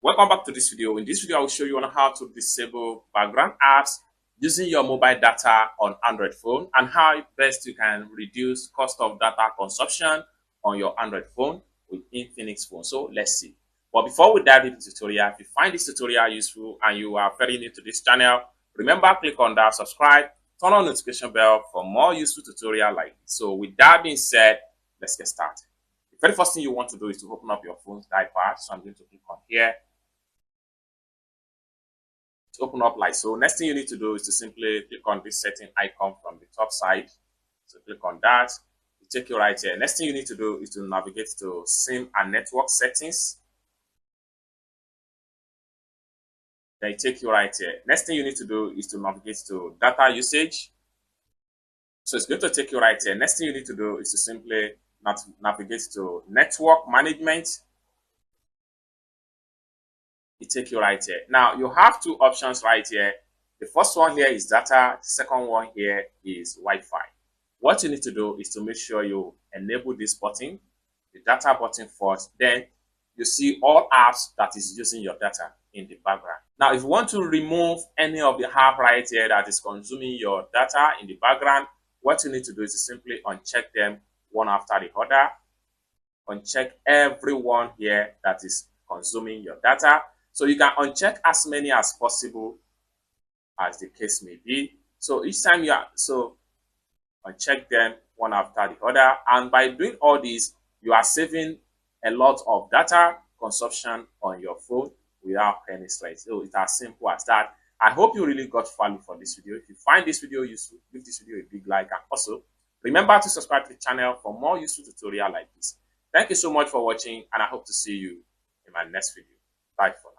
Welcome back to this video. In this video, I will show you on how to disable background apps using your mobile data on Android phone and how best you can reduce cost of data consumption on your Android phone with Infinix phone. So let's see. But before we dive into the tutorial, if you find this tutorial useful and you are very new to this channel, remember click on that subscribe, turn on notification bell for more useful tutorial like this. So with that being said, let's get started. The very first thing you want to do is to open up your phone's dialpad. So I'm going to click on here. Open up like so. Next thing you need to do is to simply click on this setting icon from the top side. So click on that. You take you right here. Next thing you need to do is to navigate to SIM and network settings. Then you take you right here. Next thing you need to do is to navigate to data usage. So it's going to take you right here. Next thing you need to do is to simply navigate to network management. It take you right here. Now you have two options right here. The first one here is data. The second one here is Wi-Fi. What you need to do is to make sure you enable this button, the data button first. Then you see all apps that is using your data in the background. Now, if you want to remove any of the app right here that is consuming your data in the background, what you need to do is to simply uncheck them one after the other. Uncheck everyone here that is consuming your data. So you can uncheck as many as possible as the case may be. So each time you uncheck them one after the other. And by doing all this, you are saving a lot of data consumption on your phone without any stress. So it's as simple as that. I hope you really got value for this video. If you find this video useful, give this video a big like, and also remember to subscribe to the channel for more useful tutorial like this. Thank you so much for watching, and I hope to see you in my next video. Bye for now.